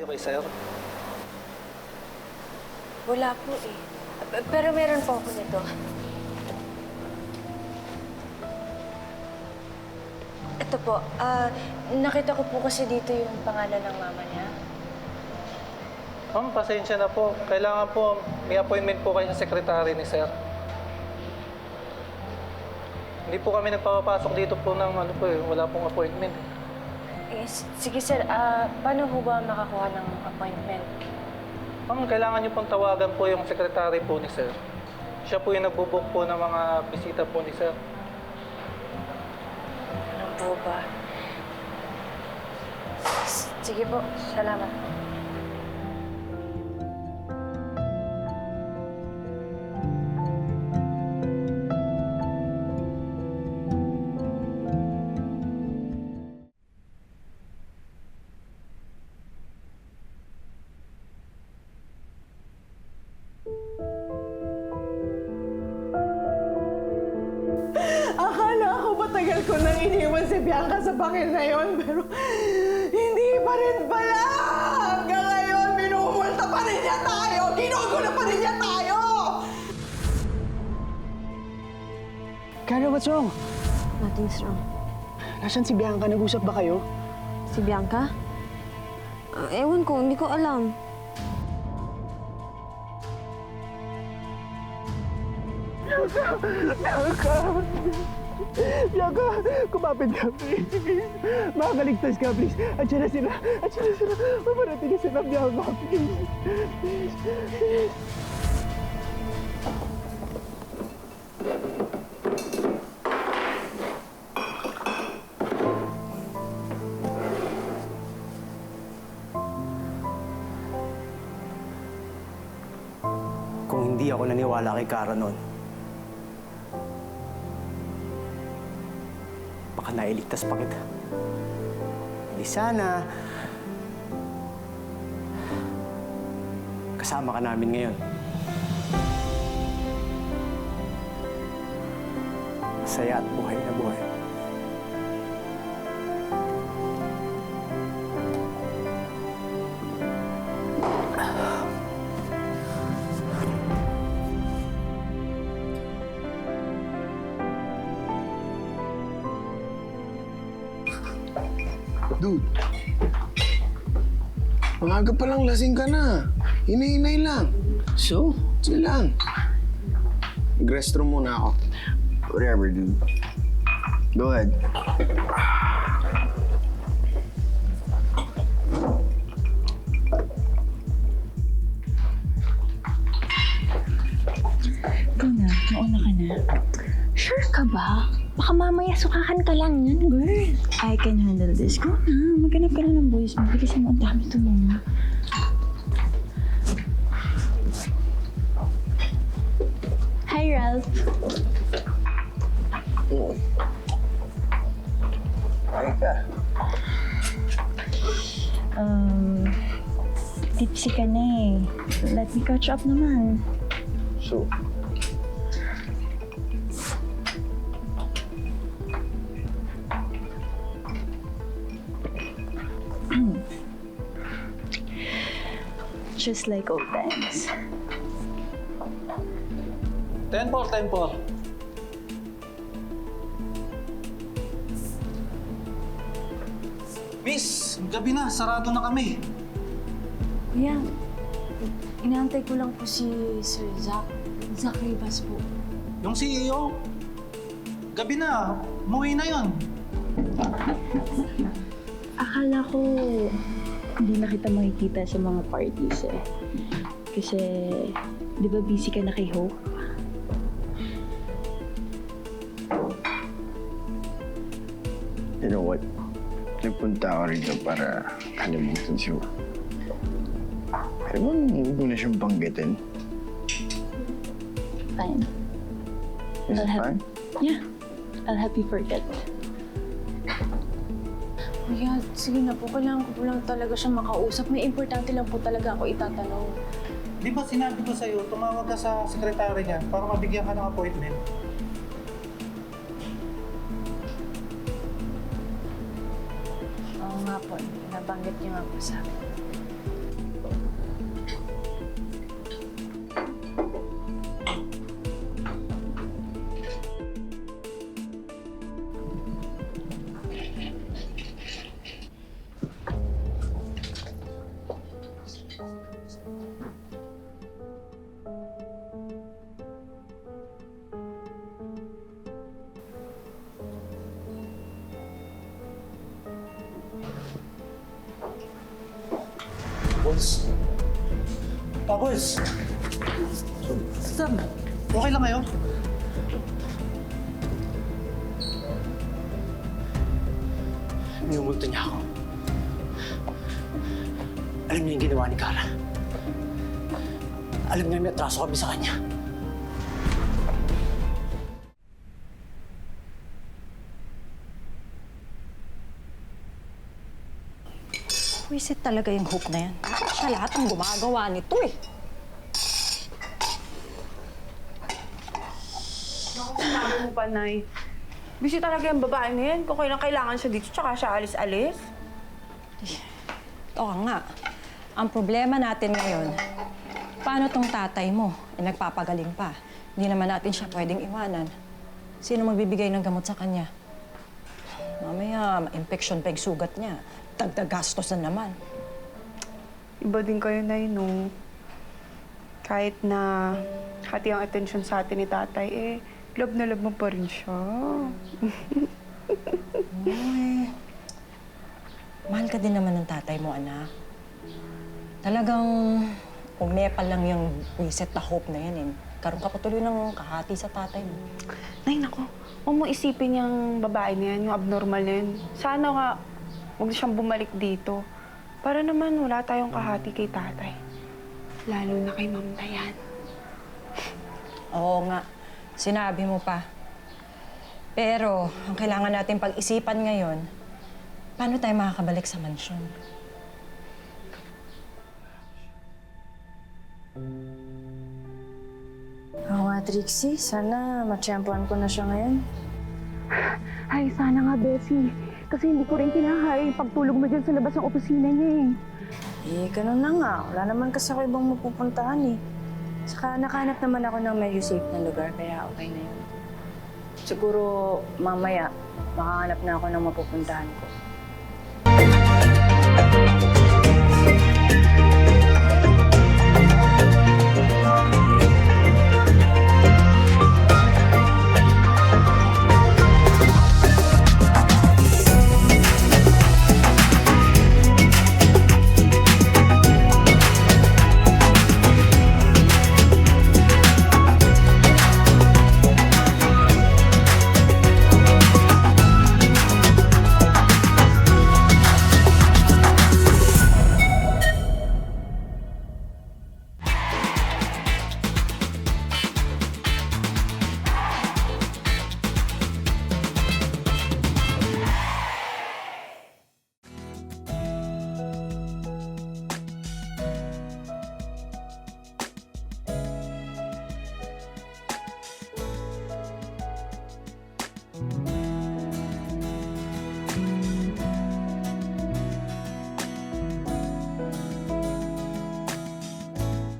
kayo kay sir? Wala po eh. Pero meron po ako nito. Ito po, nakita ko po kasi dito yung pangalan ng mama niya. Ma'am, pasensya na po. Kailangan po, may appointment po kayo sa sekretary ni sir. Hindi po kami nagpapasok dito po ng wala pong appointment. Sige sir, paano po ba makakuha ng appointment? Ma'am, kailangan niyo pong tawagan po yung sekretary po ni sir. Siya po yung nagbubook po ng mga bisita po ni sir. Ano po ba? Sige po, salamat. Akala ko matagal ko nang iniwan si Bianca sa bakil na yon, pero hindi pa rin pala! Hanggang ngayon, minumulta pa rin niya tayo! Ginugulo pa rin niya tayo! Carla, what's wrong? Nothing's wrong. Nasaan si Bianca? Nag-usap ba kayo? Si Bianca? Ewan ko, hindi ko alam. Bianca, kumapit ka, please. Makakaligtas ka, please. Andiyan na sila. Mamarating na sila, Bianca, please. Please. Kung hindi ako naniwala kay Cara noon, baka nailigtas pa kita. Hindi sana kasama ka namin ngayon. Masaya at buhay na buhay. Dude, maaga pa lang lasing ka na. Hinay-hinay lang. So, chill lang. Mag-restroom muna ako. Whatever, dude. Go ahead. Ikaw na, mauna ka na. Sure ka ba? Baka mamaya sukakan ka lang yan, girl. I can handle this. Go na, maghanap ka na ng boys mo. Bilisan mo, ang dami tulong. Hi, Ralph. Ay ka. Tipsy ka na eh. Let me catch up naman. So, Just like old times. 10-4. Miss, gabi na. Sarado na kami. Kuya, inaantay ko lang po si Sir Zach. Zach Rivas po. Yung CEO, gabi na. Umuwi na yon. Akala ko hindi na kita makikita sa mga parties eh. Kasi, di ba busy ka na kay Hope? you know what? Nagpunta ako rito para kalimutan siya. Pero huwag mo na siyang banggitin. Fine. Is it fine? Yeah. I'll help you forget. Kuya, sige na po. Kailangan ko po lang talaga siya makausap. May importante lang po talaga ako itatanong. Di ba sinabi ko sa'yo, tumawag ka sa sekretary niya para mabigyan ka ng appointment? Oo nga po. Nabanggit niyo nga po sa akin. Bubbles? Bubbles! Sam, okay lang kayo? Minumulto niya ako. Alam niyo yung ginawa ni Kara. Alam niya may atraso kami sa kanya. Wisit talaga yung Hope na yan. Siya lahat ang gumagawa nito eh. Sinabi mo pa, Nay. Busy talaga yung babae na yan. Kung kailangan siya dito, tsaka siya alis-alis. Oo nga. Ang problema natin ngayon, paano tong tatay mo? Nagpapagaling pa. Hindi naman natin siya pwedeng iwanan. Sino magbibigay ng gamot sa kanya? Mamaya, ma-infection pa yung sugat niya. Dagdag gastos na naman. Iba din kayo, Nay, no? Kahit na hati ang atensyon sa atin ni tatay, love na love mo pa rin siya. Uy, mahal ka din naman ng tatay mo, anak. Talagang umepal lang yung reset na Hope na yan, eh. Karoon ka patuloy ng kahati sa tatay mo. Nay, nako. Huwag mo isipin yung babae na yan, yung abnormal na yan. Sana nga, huwag na siyang bumalik dito. Para naman wala tayong kahati kay tatay. Lalo na kay Ma'am Dayan. Oo nga, sinabi mo pa. Pero, ang kailangan natin pag-isipan ngayon, paano tayo makakabalik sa mansyon? Oo nga, Trixie. Sana matsyempohan ko na siya ngayon. Ay, sana nga, Bessie. Kasi hindi ko rin kinakaya yung pagtulog mo dyan sa labas ng opisina niya eh. Eh, ganun na nga. Wala naman kasi ako ibang mapupuntahan eh. Saka nakahanap naman ako ng medyo safe na lugar, kaya okay na yun. Siguro mamaya, makahanap na ako ng mapupuntahan ko.